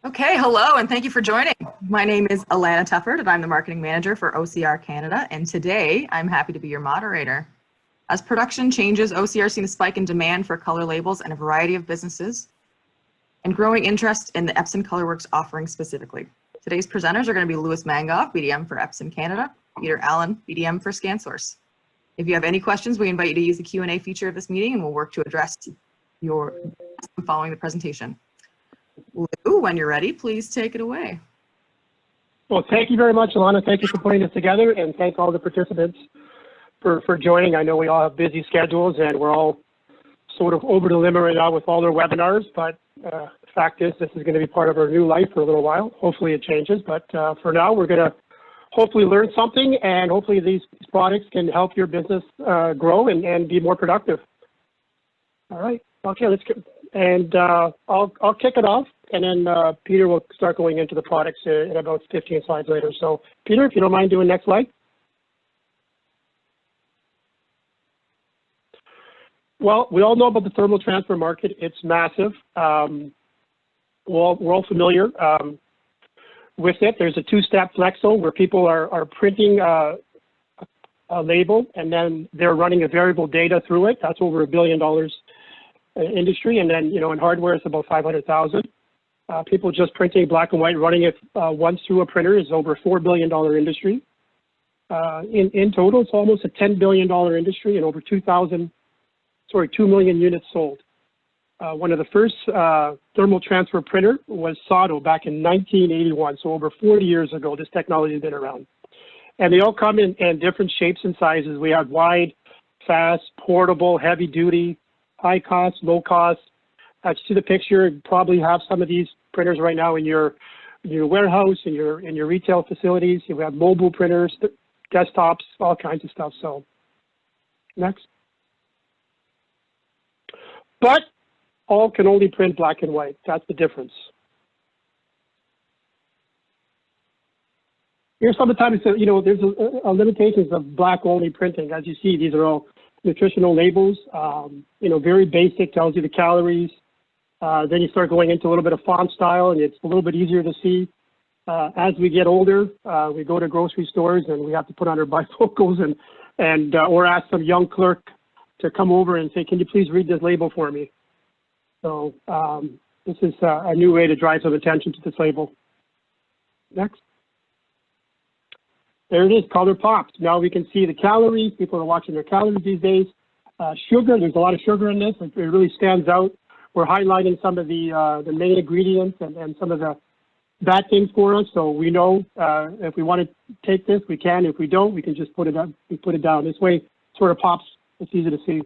Okay, hello, and thank you for joining. My name is Alana Tufford, and I'm the Marketing Manager for OCR Canada, and today I'm happy to be your moderator. As production changes, OCR has seen a spike in demand for color labels and a variety of businesses, and growing interest in the Epson Colorworks offering specifically. Today's presenters are going to be Louis Mangov, BDM for Epson Canada, Peter Allan, BDM for ScanSource. If you have any questions, we invite you to use the Q&A feature of this meeting, and we'll work to address your following the presentation. Lou, when you're ready, please take it away. Well, thank you very much, Alana. Thank you for putting this together, and thank all the participants for joining. I know we all have busy schedules, and we're all sort of over the limit right now with all our webinars, but the fact is this is going to be part of our new life for a little while. Hopefully it changes, but for now, we're going to hopefully learn something, and hopefully these products can help your business grow and be more productive. All right. Okay, let's get, and I'll kick it off, and then Peter will start going into the products in about 15 slides later. So Peter, if you don't mind doing next slide. Well, we all know about the thermal transfer market. It's massive. We're all familiar with it. There's a two-step flexo where people are printing a label, and then they're running a variable data through it. That's over $1 billion industry, and then in hardware it's about 500,000. People just printing black and white, running it once through a printer is over a $4 billion industry. In total, it's almost a $10 billion industry and over 2 million units sold. One of the first thermal transfer printer was Sado back in 1981, so over 40 years ago. This technology has been around, and they all come in different shapes and sizes. We have wide, fast, portable, heavy duty, high cost, low cost. As you see the picture, you probably have some of these printers right now in your warehouse, in your retail facilities. You have mobile printers, desktops, all kinds of stuff. So next. But all can only print black and white. That's the difference. Here's some of the times, there's a limitations of black only printing. As you see, these are all nutritional labels, very basic, tells you the calories. Then you start going into a little bit of font style, and it's a little bit easier to see. As we get older, we go to grocery stores, and we have to put on our bifocals or ask some young clerk to come over and say, can you please read this label for me? So this is a new way to drive some attention to this label. Next. There it is, color pops. Now we can see the calories. People are watching their calories these days. Sugar, there's a lot of sugar in this. It really stands out. We're highlighting some of the main ingredients and some of the bad things for us. So we know if we want to take this, we can. If we don't, we can just put it up. We put it down. This way, it sort of pops. It's easy to see.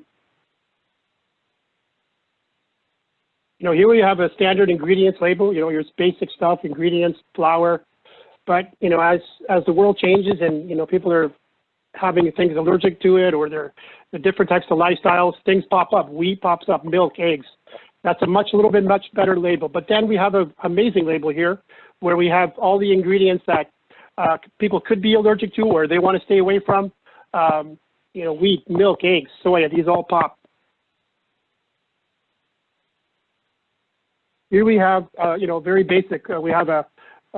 Here we have a standard ingredients label. Your basic stuff, ingredients, flour. But as the world changes and people are having things allergic to it, or the different types of lifestyles, things pop up. Wheat pops up, milk, eggs. That's a much better label. But then we have an amazing label here where we have all the ingredients that people could be allergic to or they want to stay away from. Wheat, milk, eggs, soya. These all pop. Here we have very basic. We have a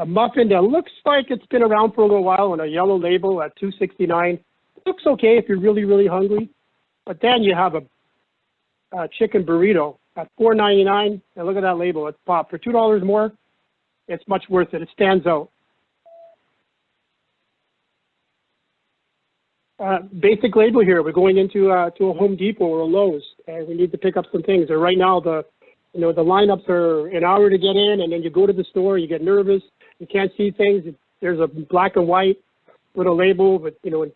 muffin that looks like it's been around for a little while on a yellow label at $2.69. Looks okay if you're really, really hungry. But then you have a chicken burrito at $4.99. And look at that label. It's popped. For $2 more, it's much worth it. It stands out. Basic label here. We're going into a Home Depot or a Lowe's, and we need to pick up some things. And right now, the lineups are an hour to get in, and then you go to the store, you get nervous, you can't see things. There's a black and white little label with, a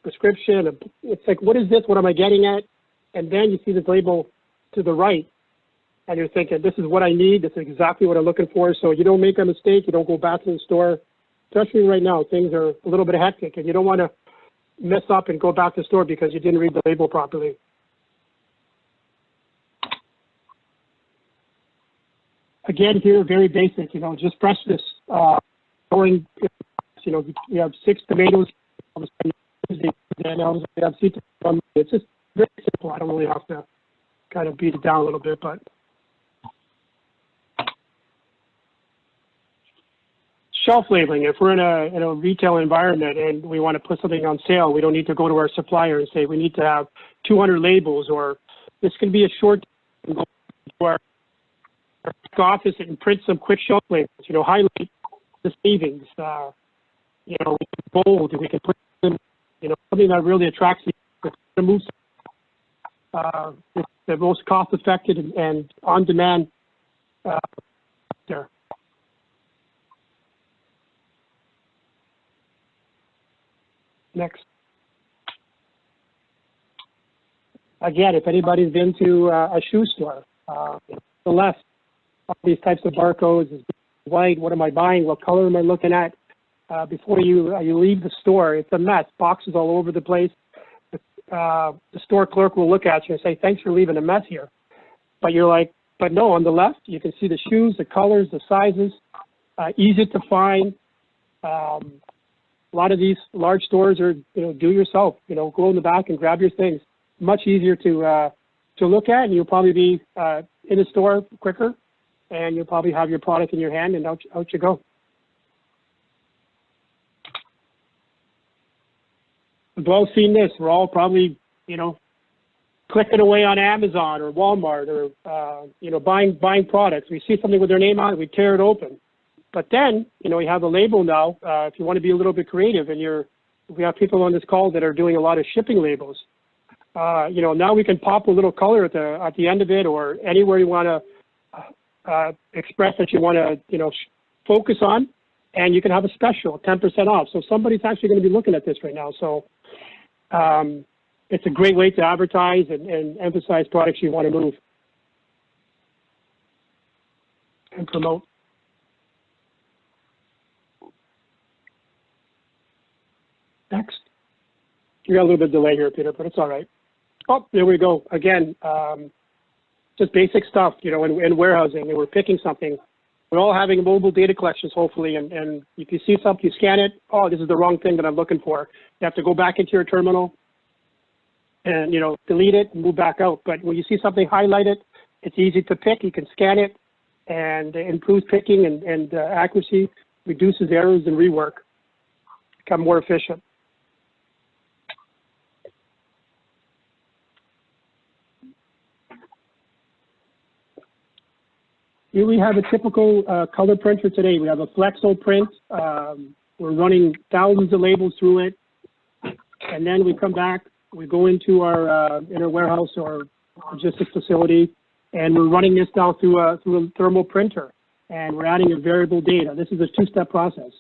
prescription. It's like, what is this? What am I getting at? And then you see this label to the right, and you're thinking, this is what I need. This is exactly what I'm looking for. So you don't make a mistake. You don't go back to the store. Especially right now, things are a little bit hectic, and you don't want to mess up and go back to the store because you didn't read the label properly. Again, here, very basic, just press this. We have 6 tomatoes. It's just very simple. I don't really have to kind of beat it down a little bit, but shelf labeling. If we're in a retail environment and we want to put something on sale, we don't need to go to our supplier and say we need to have 200 labels, or this can be a short go to our office and print some quick shelf labels. You know, highlight the savings. You know, we can bold. We can put in, you know, something that really attracts you to move. It's the most cost-effective and on-demand there. Next. Again, if anybody's been to a shoe store, the left, all these types of barcodes, is white, what am I buying, what color am I looking at? Before you leave the store, it's a mess, boxes all over the place. The store clerk will look at you and say, thanks for leaving a mess here. But you're like, but no, on the left, you can see the shoes, the colors, the sizes, easy to find. A lot of these large stores are, you know, do yourself, you know, go in the back and grab your things. Much easier to look at, and you'll probably be in the store quicker, and you'll probably have your product in your hand, and out you go. We've all seen this. We're all probably, you know, clicking away on Amazon or Walmart or, you know, buying products. We see something with their name on it, we tear it open. But then, you know, you have a label now. If you want to be a little bit creative, and we have people on this call that are doing a lot of shipping labels. You know, now we can pop a little color at the end of it, or anywhere you want to express that you want to, you know, focus on, and you can have a special, 10% off. So somebody's actually going to be looking at this right now. So it's a great way to advertise and emphasize products you want to move and promote. Next. We got a little bit of delay here, Peter, but it's all right. Oh, there we go. Again, just basic stuff, you know, in warehousing, and we're picking something. We're all having mobile data collections, hopefully, and if you see something, you scan it. Oh, this is the wrong thing that I'm looking for. You have to go back into your terminal and, you know, delete it and move back out. But when you see something highlighted, it's easy to pick. You can scan it, and it improves picking and accuracy, reduces errors and rework, become more efficient. Here we have a typical color printer today. We have a Flexo print. We're running thousands of labels through it. And then we come back, we go into our warehouse or logistics facility, and we're running this now through a thermal printer. And we're adding a variable data. This is a two-step process.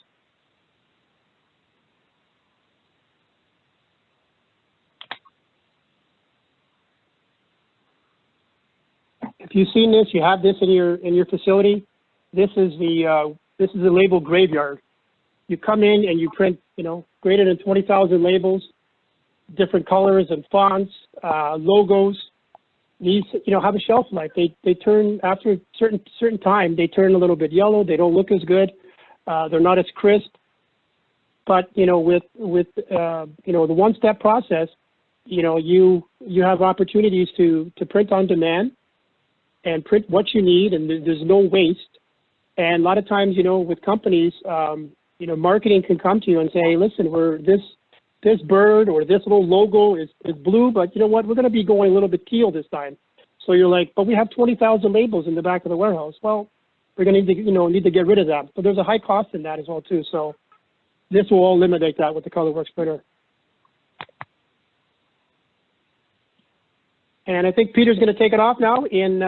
If you've seen this, you have this in your facility. This is the label graveyard. You come in and you print, you know, greater than 20,000 labels, different colors and fonts, logos. These, you know, have a shelf life. They turn after a certain time. They turn a little bit yellow. They don't look as good. They're not as crisp. But you know, with you know, the one-step process, you know, you have opportunities to print on demand and print what you need, and there's no waste. And a lot of times, you know, with companies, you know, marketing can come to you and say, listen, this bird or this little logo is blue, but you know what, we're going to be going a little bit teal this time. So you're like, but we have 20,000 labels in the back of the warehouse. Well, we're going to need to get rid of them. So there's a high cost in that as well too. So this will all eliminate that with the Colorworks printer. And I think Peter's going to take it off now in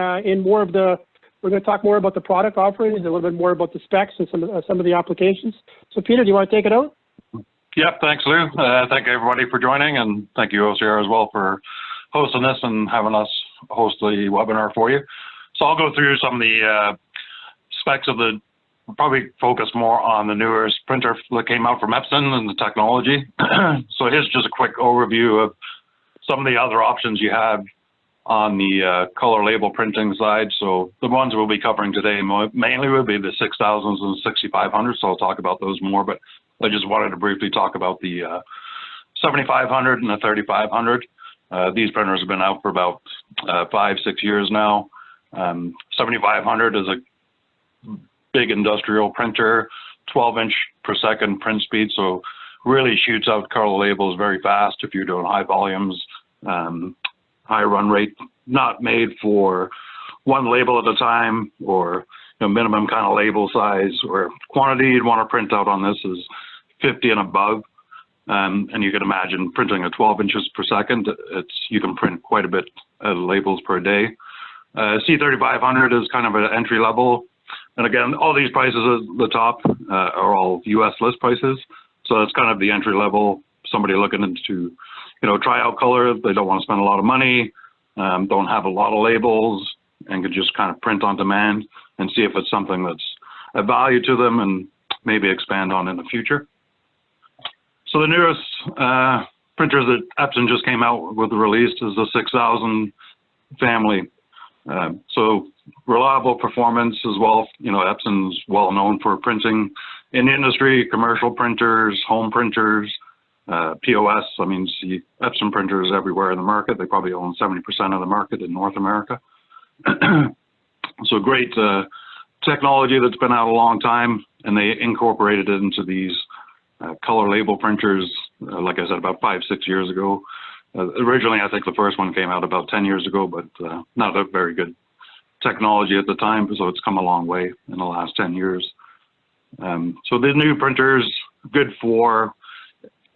more of the, we're going to talk more about the product offerings, a little bit more about the specs and some of the applications. So Peter, do you want to take it out? Yep, thanks Lou. Thank everybody for joining, and thank you OCR as well for hosting this and having us host the webinar for you. So I'll go through some of the specs of the, probably focus more on the newest printer that came out from Epson and the technology. So here's just a quick overview of some of the other options you have on the color label printing side. So the ones we'll be covering today mainly will be the 6000s and 6500s, so I'll talk about those more, but I just wanted to briefly talk about the 7500 and the 3500. These printers have been out for about 5-6 years now. 7500 is a big industrial printer, 12" per second print speed, so really shoots out color labels very fast if you're doing high volumes, high run rate, not made for one label at a time or minimum kind of label size or quantity you'd want to print out on this is 50 and above. And you can imagine printing at 12" per second, you can print quite a bit of labels per day. C3500 is kind of an entry level. And again, all these prices at the top are all US list prices. So that's kind of the entry level, somebody looking into, try out color. They don't want to spend a lot of money, don't have a lot of labels, and could just kind of print on demand and see if it's something that's a value to them and maybe expand on in the future. So the newest printers that Epson just came out with released is the 6000 family. So reliable performance as well. Epson's well known for printing in the industry, commercial printers, home printers, POS. I mean, see Epson printers everywhere in the market. They probably own 70% of the market in North America. So great technology that's been out a long time, and they incorporated it into these color label printers, like I said, about 5-6 years ago. Originally, I think the first one came out about 10 years ago, but not a very good technology at the time, so it's come a long way in the last 10 years. So the new printers, good for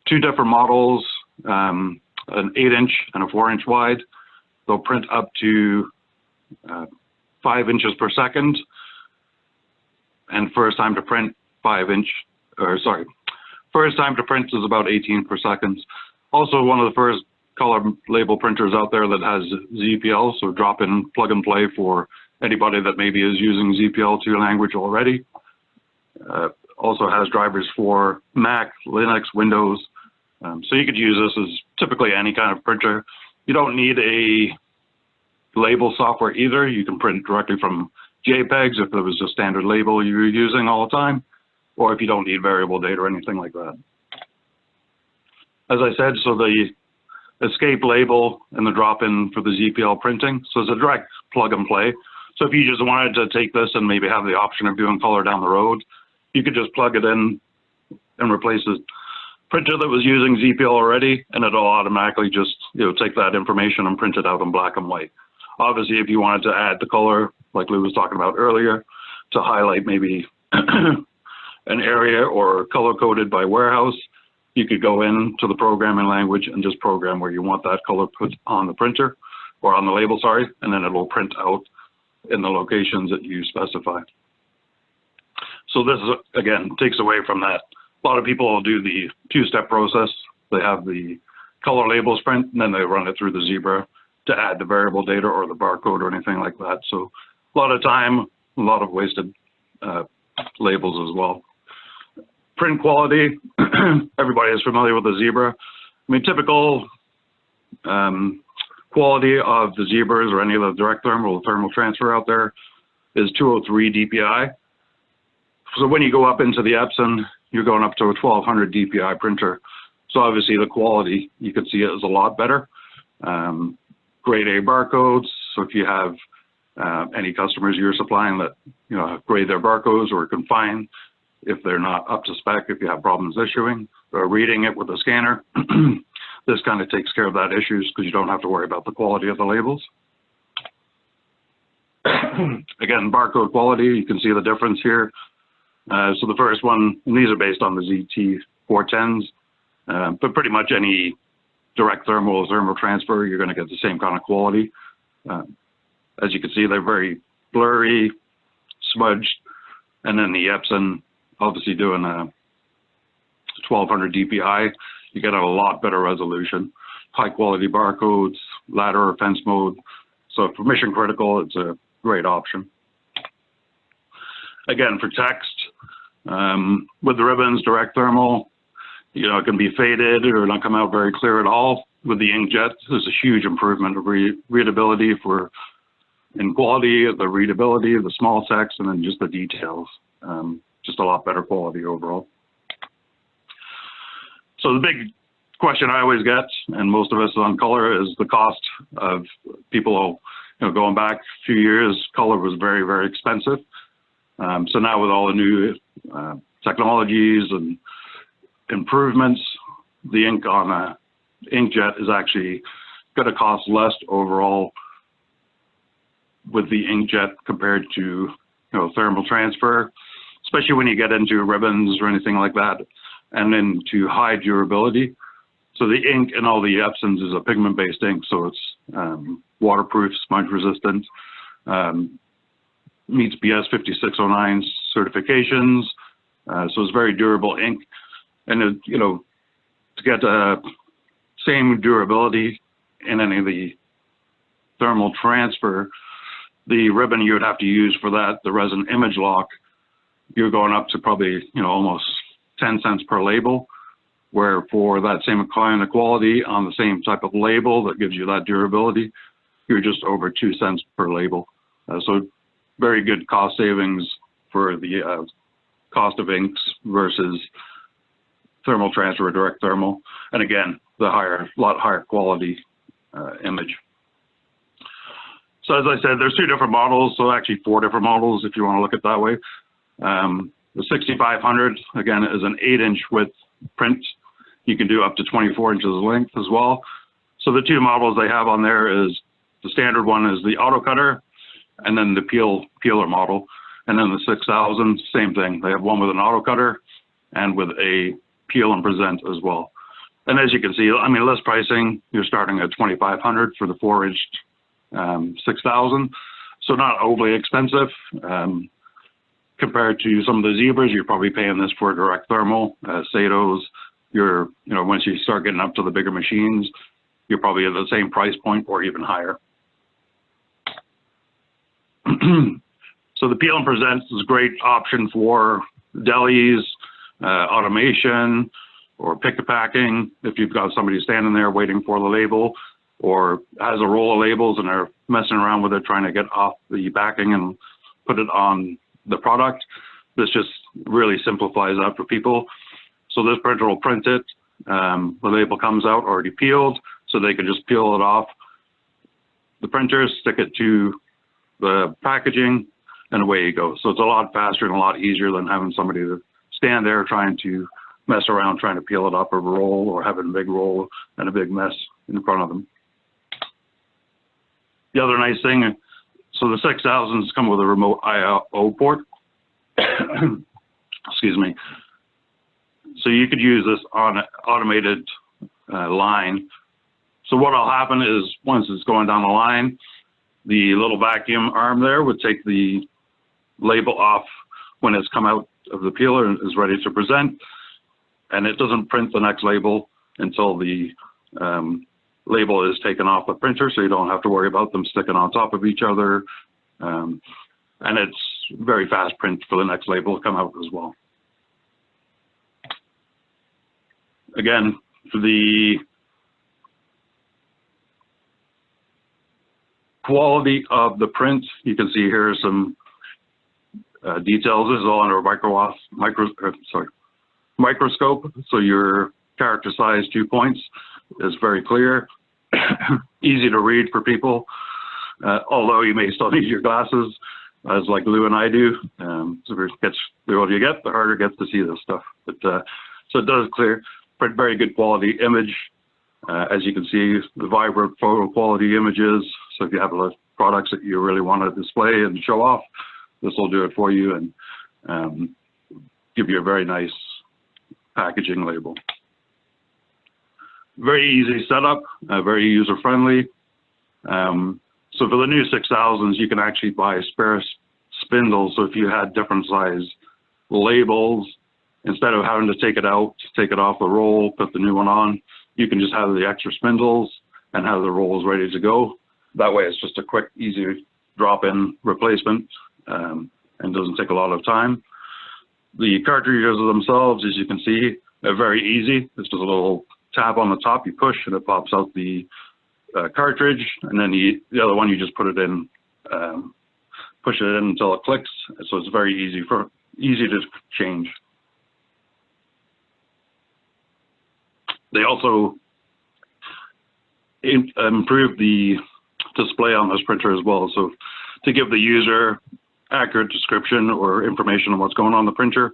two different models, an 8" and a 4" wide. They'll print up to 5" per second, and first time to print first time to print is about 18 per second. Also one of the first color label printers out there that has ZPL, so drop in, plug and play for anybody that maybe is using ZPL2 language already. Also has drivers for Mac, Linux, Windows. So you could use this as typically any kind of printer. You don't need a label software either. You can print directly from JPEGs if there was a standard label you were using all the time, or if you don't need variable data or anything like that. As I said, so the escape label and the drop-in for the ZPL printing, so it's a direct plug and play. So if you just wanted to take this and maybe have the option of doing color down the road, you could just plug it in and replace the printer that was using ZPL already, and it'll automatically just take that information and print it out in black and white. Obviously, if you wanted to add the color, like Lou was talking about earlier, to highlight maybe an area or color-coded by warehouse, you could go into the programming language and just program where you want that color put on the printer, or on the label, sorry, and then it will print out in the locations that you specify. So this, is, again, takes away from that. A lot of people will do the two-step process. They have the color labels print, and then they run it through the Zebra to add the variable data or the barcode or anything like that. So a lot of time, a lot of wasted labels as well. Print quality, everybody is familiar with the Zebra. I mean, typical quality of the Zebras or any of the direct thermal or thermal transfer out there is 203 DPI. So when you go up into the Epson, you're going up to a 1200 DPI printer. So obviously the quality, you can see it is a lot better. Grade A barcodes, so if you have any customers you're supplying that grade their barcodes or can find if they're not up to spec, if you have problems issuing or reading it with a scanner, this kind of takes care of that issues because you don't have to worry about the quality of the labels. Again, barcode quality, you can see the difference here. So the first one, and these are based on the ZT410s, but pretty much any direct thermal or thermal transfer, you're going to get the same kind of quality. As you can see, they're very blurry, smudged, and then the Epson, obviously doing a 1200 DPI, you get a lot better resolution, high quality barcodes, ladder or fence mode. So for mission critical, it's a great option. Again, for text, with the ribbons, direct thermal, it can be faded or not come out very clear at all. With the inkjet, there's a huge improvement of readability in quality, the readability, the small text, and then just the details. Just a lot better quality overall. So the big question I always get, and most of us on color, is the cost of people, going back a few years, color was very, very expensive. So now with all the new technologies and improvements, the ink on a inkjet is actually going to cost less overall with the inkjet compared to thermal transfer, especially when you get into ribbons or anything like that, and then to high durability. So the ink in all the Epsons is a pigment-based ink, so it's waterproof, smudge resistant, meets BS 5609 certifications, so it's very durable ink. And it, to get same durability in any of the thermal transfer, the ribbon you would have to use for that, the resin image lock, you're going up to probably almost 10 cents per label, where for that same kind of quality on the same type of label that gives you that durability, you're just over 2 cents per label. So very good cost savings for the cost of inks versus thermal transfer or direct thermal. And again, the lot higher quality image. So as I said, there's 2 different models, so actually 4 different models if you want to look at it that way. The 6500, again, is an 8-inch width print. You can do up to 24 inches length as well. So the 2 models they have on there is, the standard one is the auto cutter, and then the peeler model. And then the 6000, same thing. They have one with an auto cutter and with a peel and present as well. And as you can see, I mean, list pricing, you're starting at 2,500 for the 4-inch 6000. So not overly expensive. Compared to some of the Zebras, you're probably paying this for direct thermal. Satos, you're, once you start getting up to the bigger machines, you're probably at the same price point or even higher. So the peel and present is a great option for delis, automation, or pick and packing. If you've got somebody standing there waiting for the label, or has a roll of labels and they're messing around with it, trying to get off the backing and put it on the product, this just really simplifies that for people. So this printer will print it. The label comes out already peeled, so they can just peel it off the printer, stick it to the packaging, and away you go. So it's a lot faster and a lot easier than having somebody to stand there trying to mess around, trying to peel it off of a roll, or having a big roll and a big mess in front of them. The other nice thing, so the 6000s come with a remote I/O port. Excuse me. So you could use this on an automated line. So what will happen is once it's going down the line, the little vacuum arm there would take the label off when it's come out of the peeler and is ready to present. And it doesn't print the next label until the label is taken off the printer, so you don't have to worry about them sticking on top of each other. And it's very fast print for the next label to come out as well. Again, for the quality of the print, you can see here some details. This is all under a microscope, so your character size 2 points is very clear, easy to read for people, although you may still need your glasses, as like Lou and I do. So the older you get, the harder it gets to see this stuff. But so it does clear, print very good quality image. As you can see, the vibrant photo quality images. So if you have a lot of products that you really want to display and show off, this will do it for you and give you a very nice packaging label. Very easy setup, very user-friendly. So for the new 6000s, you can actually buy spare spindles. So if you had different size labels, instead of having to take it out, take it off the roll, put the new one on, you can just have the extra spindles and have the rolls ready to go. That way it's just a quick, easy drop-in replacement and doesn't take a lot of time. The cartridges themselves, as you can see, are very easy. There's just a little tab on the top, you push and it pops out the cartridge, and then the other one you just put it in, push it in until it clicks. So it's very easy to change. They also improve the display on this printer as well. So to give the user accurate description or information on what's going on in the printer,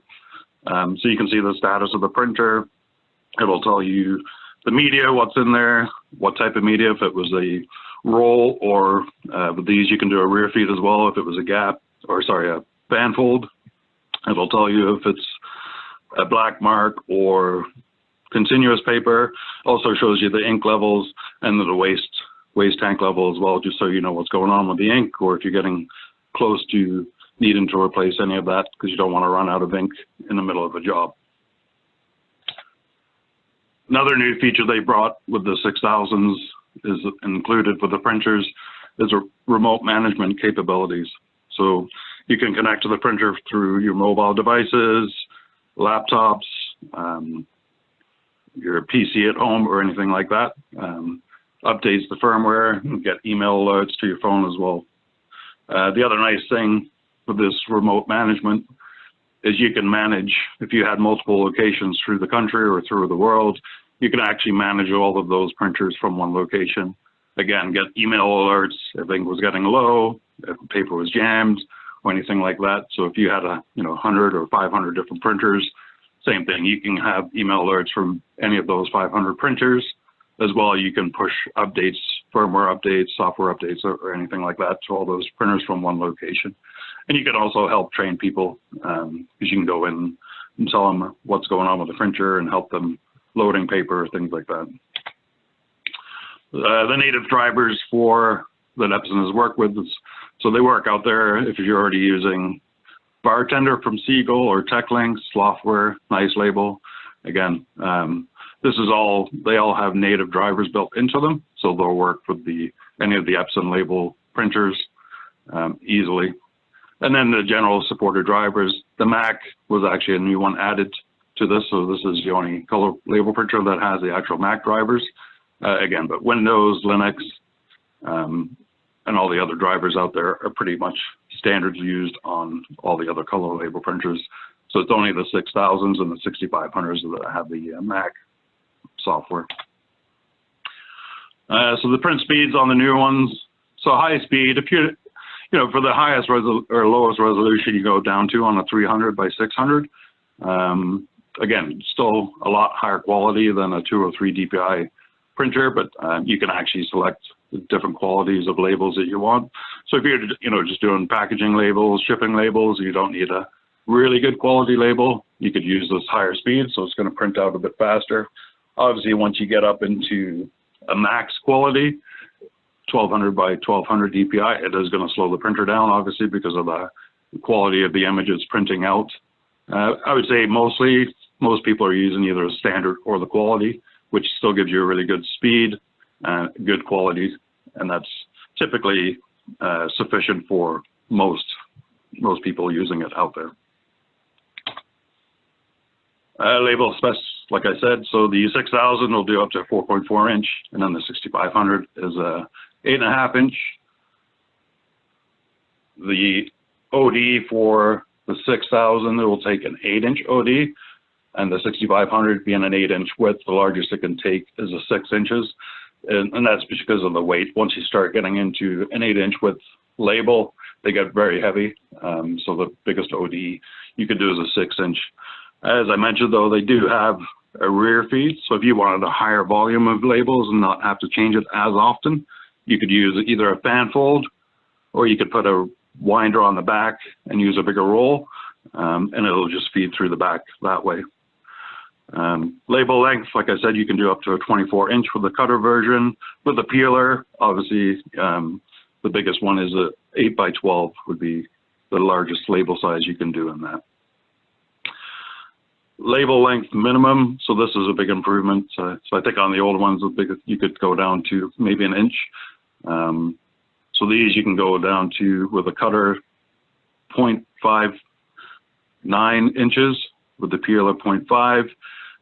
So you can see the status of the printer. It'll tell you the media, what's in there, what type of media, if it was a roll, or with these you can do a rear feed as well if it was a a fanfold. It'll tell you if it's a black mark or continuous paper. Also shows you the ink levels and the waste tank level as well, just so you know what's going on with the ink, or if you're getting close to needing to replace any of that because you don't want to run out of ink in the middle of a job. Another new feature they brought with the 6000s is included with the printers is a remote management capabilities. So you can connect to the printer through your mobile devices, laptops, your PC at home or anything like that. Updates the firmware and get email alerts to your phone as well. The other nice thing with this remote management is you can manage, if you had multiple locations through the country or through the world, you can actually manage all of those printers from one location. Again, get email alerts if ink was getting low, if paper was jammed, or anything like that. So if you had 100 or 500 different printers, same thing. You can have email alerts from any of those 500 printers. As well, you can push updates, firmware updates, software updates, or anything like that to all those printers from one location. And you can also help train people because you can go in and tell them what's going on with the printer and help them loading paper, things like that. The native drivers for that Epson has worked with, so they work out there if you're already using Bartender from Siegel or TechLinks, Slothware, Nice Label. Again, this is all, they all have native drivers built into them, so they'll work with any of the Epson label printers easily. And then the general supported drivers, the Mac was actually a new one added to this, so this is the only color label printer that has the actual Mac drivers. Again, but Windows, Linux, and all the other drivers out there are pretty much standards used on all the other color label printers. So it's only the 6000s and the 6500s that have the Mac software. So the print speeds on the new ones. So high speed, if you for the highest or lowest resolution you go down to on a 300 by 600. Again, still a lot higher quality than a 2 or 3 DPI printer, but you can actually select the different qualities of labels that you want. So if you're just doing packaging labels, shipping labels, you don't need a really good quality label, you could use this higher speed, so it's going to print out a bit faster. Obviously, once you get up into a max quality, 1200 by 1200 DPI, it is going to slow the printer down, obviously, because of the quality of the images printing out. I would say most people are using either a standard or the quality, which still gives you a really good speed, good quality, and that's typically sufficient for most people using it out there. Label specs, like I said, so the 6000 will do up to 4.4 inch, and then the 6500 is a 8.5 inch. The OD for the 6000, it will take an 8-inch OD, and the 6500 being an 8-inch width, the largest it can take is a 6 inches. And that's because of the weight. Once you start getting into an 8-inch width label, they get very heavy. So the biggest OD you could do is a 6-inch. As I mentioned, though, they do have a rear feed. So if you wanted a higher volume of labels and not have to change it as often, you could use either a fan fold, or you could put a winder on the back and use a bigger roll, and it'll just feed through the back that way. Label length, like I said, you can do up to a 24-inch with the cutter version. With the peeler, obviously, the biggest one is a 8 by 12 would be the largest label size you can do in that. Label length minimum, so this is a big improvement. So I think on the old ones, you could go down to maybe an inch. So these you can go down to, with a cutter, 0.59 inches, with the peeler 0.5,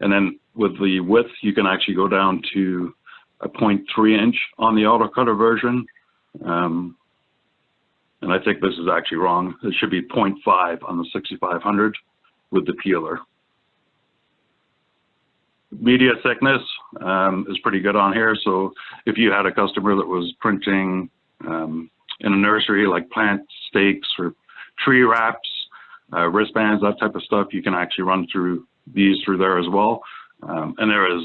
and then with the width, you can actually go down to a 0.3 inch on the auto cutter version. And I think this is actually wrong. It should be 0.5 on the 6500 with the peeler. Media thickness is pretty good on here. So if you had a customer that was printing in a nursery, like plant stakes or tree wraps, wristbands, that type of stuff, you can actually run through these through there as well. And there is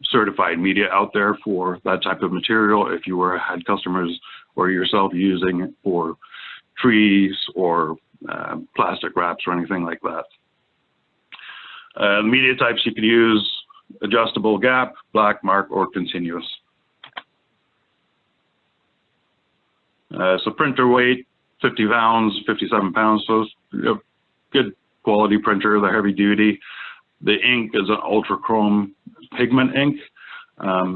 certified media out there for that type of material if you had customers or yourself using it for trees or plastic wraps or anything like that. The media types you can use: adjustable gap, black mark, or continuous. So printer weight, 50 pounds, 57 pounds, so it's good quality printer. They're heavy duty. The ink is an ultra chrome pigment ink.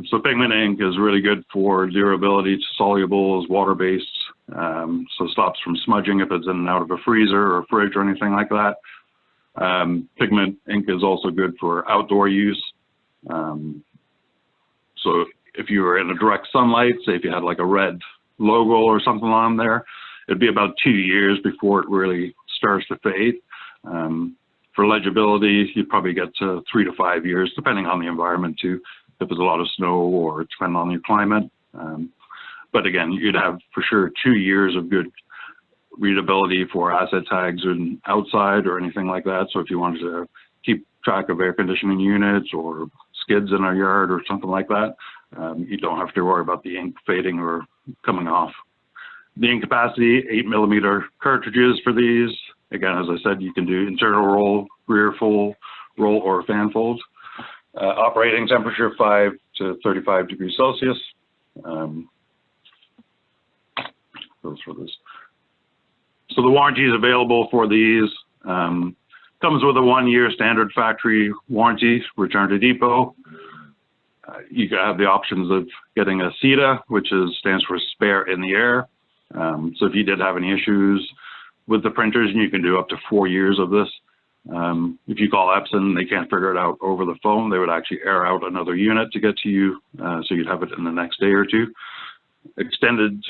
So pigment ink is really good for durability. It's soluble, is water-based, so it stops from smudging if it's in and out of a freezer or a fridge or anything like that. Pigment ink is also good for outdoor use. So if you were in a direct sunlight, say if you had like a red logo or something on there, it'd be about 2 years before it really starts to fade. For legibility, you'd probably get to 3 to 5 years, depending on the environment too, if there's a lot of snow or depending on your climate. But again, you'd have for sure 2 years of good readability for asset tags and outside or anything like that. So if you wanted to keep track of air conditioning units or skids in a yard or something like that, you don't have to worry about the ink fading or coming off. The ink capacity, 8mm cartridges for these. Again, as I said, you can do internal roll, rear full roll, or fan fold. Operating temperature 5 to 35 degrees Celsius. Goes for this. So the warranty is available for these. Comes with a 1-year standard factory warranty, return to depot. You have the options of getting a CETA, which stands for spare in the air. So if you did have any issues with the printers, and you can do up to 4 years of this. If you call Epson, they can't figure it out over the phone. They would actually air out another unit to get to you, so you'd have it in the next day or two. Extended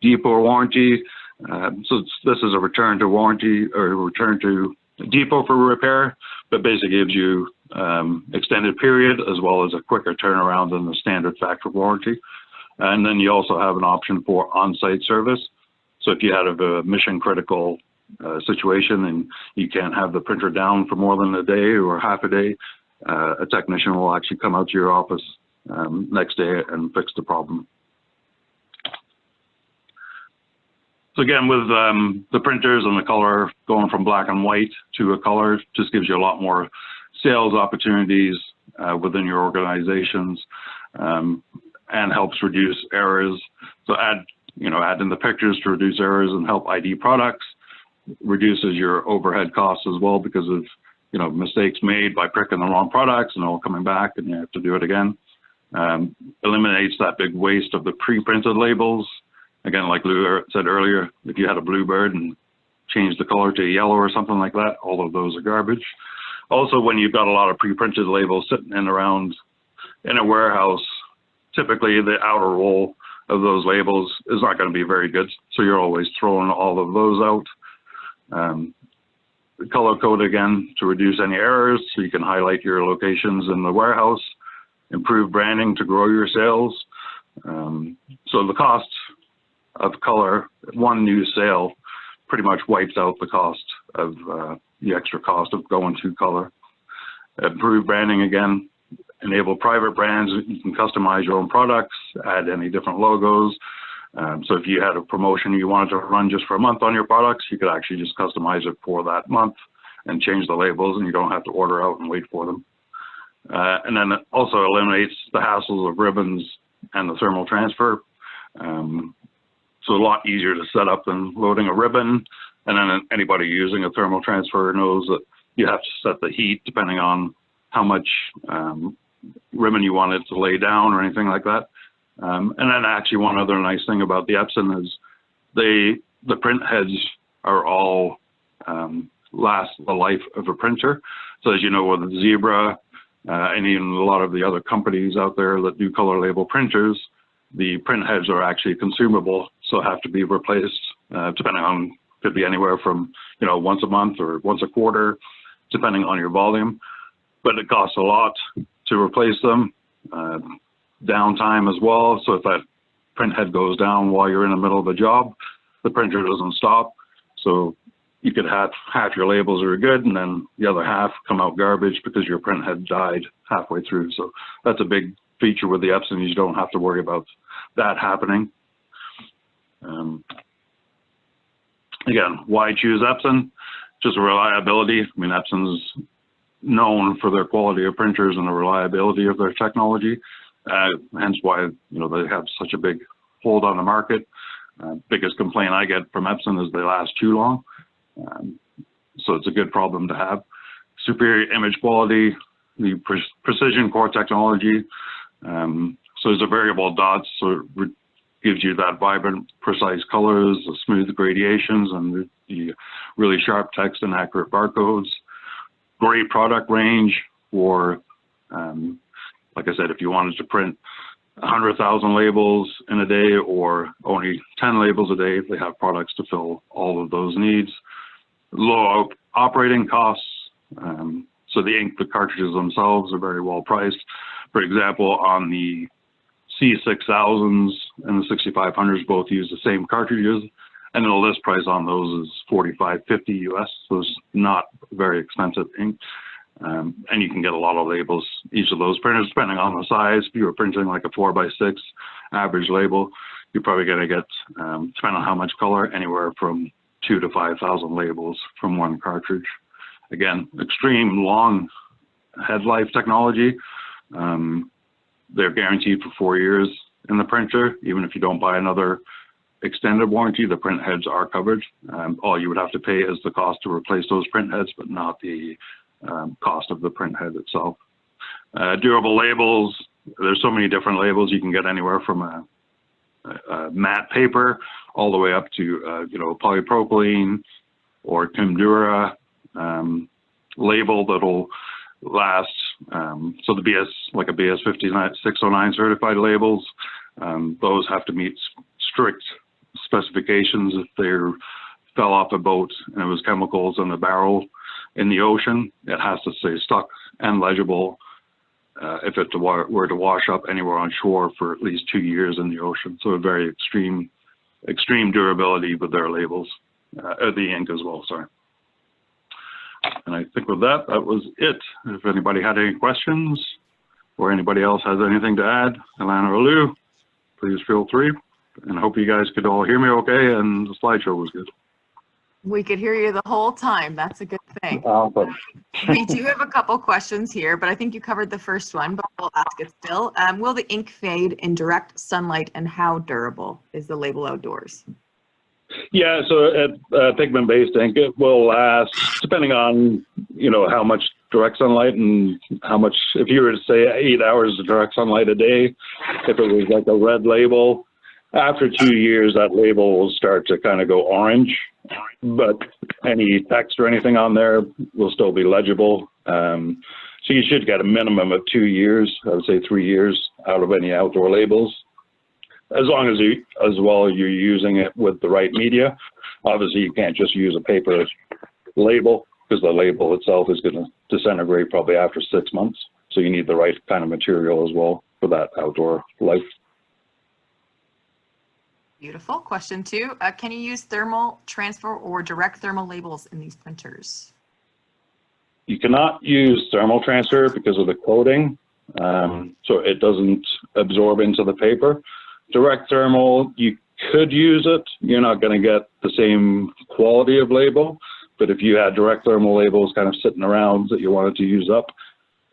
depot warranty. So this is a return to warranty or return to depot for repair, but basically gives you extended period as well as a quicker turnaround than the standard factory warranty. And then you also have an option for on-site service. So if you had a mission critical situation and you can't have the printer down for more than a day or half a day, a technician will actually come out to your office next day and fix the problem. So again, with the printers and the color going from black and white to a color, just gives you a lot more sales opportunities within your organizations, and helps reduce errors. So add in the pictures to reduce errors and help ID products. Reduces your overhead costs as well because of mistakes made by pricking the wrong products and all coming back and you have to do it again. Eliminates that big waste of the pre-printed labels. Again, like Lou said earlier, if you had a bluebird and changed the color to yellow or something like that, all of those are garbage. Also, when you've got a lot of pre-printed labels sitting around in a warehouse, typically the outer roll of those labels is not going to be very good. So you're always throwing all of those out. Color code again to reduce any errors, so you can highlight your locations in the warehouse. Improve branding to grow your sales. So the cost of color, one new sale pretty much wipes out the cost of the extra cost of going to color. Improve branding again. Enable private brands. You can customize your own products, add any different logos. So if you had a promotion you wanted to run just for a month on your products, you could actually just customize it for that month and change the labels, and you don't have to order out and wait for them. And then it also eliminates the hassles of ribbons and the thermal transfer. So a lot easier to set up than loading a ribbon. And then anybody using a thermal transfer knows that you have to set the heat depending on how much ribbon you want it to lay down or anything like that. And then actually one other nice thing about the Epson is the print heads are all last the life of a printer. So as you know, with the Zebra and even a lot of the other companies out there that do color label printers, the print heads are actually consumable, so have to be replaced depending on, could be anywhere from once a month or once a quarter, depending on your volume. But it costs a lot to replace them. Downtime as well. So if that print head goes down while you're in the middle of a job, the printer doesn't stop. So you could have half your labels are good and then the other half come out garbage because your print head died halfway through. So that's a big feature with the Epson. You don't have to worry about that happening. Again, why choose Epson? Just reliability. I mean, Epson's known for their quality of printers and the reliability of their technology. Hence why, they have such a big hold on the market. Biggest complaint I get from Epson is they last too long. So it's a good problem to have. Superior image quality, the precision core technology. So there's a variable dots, so it gives you that vibrant, precise colors, the smooth gradations, and the really sharp text and accurate barcodes. Great product range for, like I said, if you wanted to print 100,000 labels in a day or only 10 labels a day, they have products to fill all of those needs. Low operating costs. So the ink, the cartridges themselves are very well priced. For example, on the C6000s and the 6500s both use the same cartridges, and the list price on those is $45.50 US. So it's not very expensive ink. And you can get a lot of labels, each of those printers, depending on the size. If you were printing like a 4x6 average label, you're probably going to get, depending on how much color, anywhere from 2,000 to 5,000 labels from one cartridge. Again, extreme long head life technology. They're guaranteed for 4 years in the printer. Even if you don't buy another extended warranty, the print heads are covered. All you would have to pay is the cost to replace those print heads, but not the cost of the print head itself. Durable labels. There's so many different labels. You can get anywhere from a matte paper all the way up to polypropylene or Timdura label that'll last. So the like a BS 609 certified labels, those have to meet strict specifications. If they fell off a boat and it was chemicals in the barrel in the ocean, it has to stay stuck and legible if it were to wash up anywhere on shore for at least 2 years in the ocean. So a very extreme durability with their labels, the ink as well, sorry. And I think with that was it. If anybody had any questions or anybody else has anything to add, Allan or Lou, please feel free. And I hope you guys could all hear me okay and the slideshow was good. We could hear you the whole time. That's a good thing. But We do have a couple questions here, but I think you covered the first one, but we'll ask it still. Will the ink fade in direct sunlight, and how durable is the label outdoors? Yeah, so pigment-based ink, it will last, depending on, how much direct sunlight and how much, if you were to say 8 hours of direct sunlight a day, if it was like a red label, after 2 years, that label will start to kind of go orange, but any text or anything on there will still be legible. So you should get a minimum of 2 years, I would say 3 years out of any outdoor labels. As long as you're using it with the right media. Obviously, you can't just use a paper label because the label itself is going to disintegrate probably after 6 months. So you need the right kind of material as well for that outdoor life. Beautiful. Question 2, can you use thermal transfer or direct thermal labels in these printers? You cannot use thermal transfer because of the coating, so it doesn't absorb into the paper. Direct thermal, you could use it. You're not going to get the same quality of label, but if you had direct thermal labels kind of sitting around that you wanted to use up,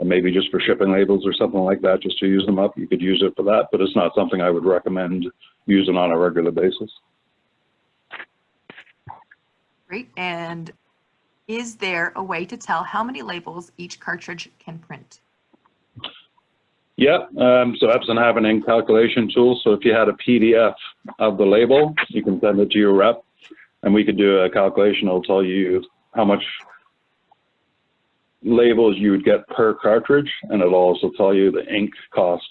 and maybe just for shipping labels or something like that, just to use them up, you could use it for that, but it's not something I would recommend using on a regular basis. Great. And is there a way to tell how many labels each cartridge can print? Yeah, so Epson have an ink calculation tool. So if you had a PDF of the label, you can send it to your rep and we could do a calculation. It'll tell you how much labels you would get per cartridge, and it'll also tell you the ink costs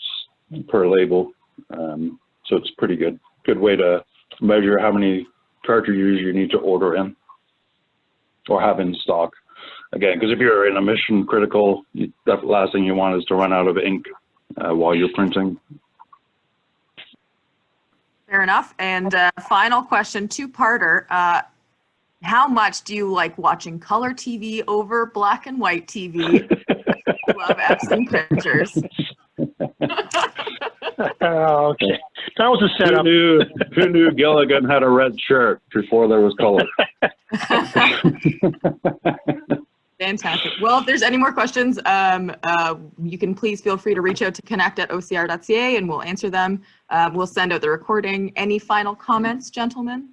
per label. So it's pretty good way to measure how many cartridges you need to order in or have in stock. Again, because if you're in a mission critical, the last thing you want is to run out of ink while you're printing. Fair enough. And final question, two-parter. How much do you like watching color TV over black and white TV? I love Epson printers. Okay, that was a setup. Who knew Gilligan had a red shirt before there was color? Fantastic. Well, if there's any more questions, you can please feel free to reach out to connect@ocr.ca and we'll answer them. We'll send out the recording. Any final comments, gentlemen?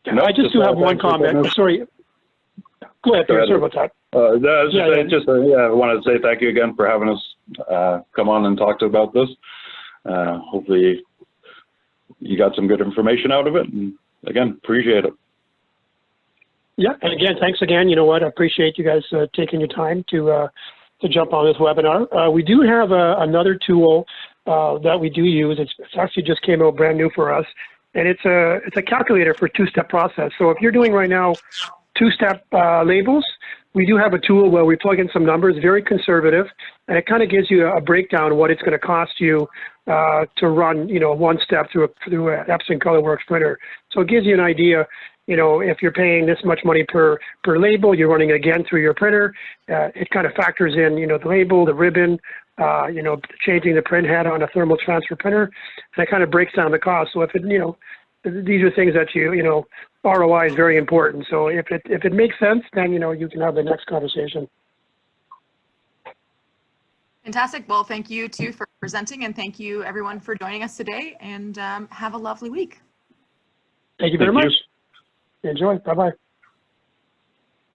No, I just do have one comment. Sorry. Go ahead, Peter. Sorry about that. I wanted to say thank you again for having us come on and talk about this. Hopefully you got some good information out of it, and again, appreciate it. Yeah, and again, thanks again. You know what? I appreciate you guys taking your time to jump on this webinar. We do have another tool that we do use. It's actually just came out brand new for us, and it's a calculator for two-step process. So if you're doing right now two-step labels, we do have a tool where we plug in some numbers, very conservative, and it kind of gives you a breakdown of what it's going to cost you to run, one step through an Epson Colorworks printer. So it gives you an idea, if you're paying this much money per label, you're running it again through your printer. It kind of factors in, the label, the ribbon, changing the print head on a thermal transfer printer, and it kind of breaks down the cost. So if it, these are things that ROI is very important. So if it makes sense, then you can have the next conversation. Fantastic. Well, thank you too for presenting, and thank you everyone for joining us today, and have a lovely week. Thank you very much. Enjoy. Bye-bye.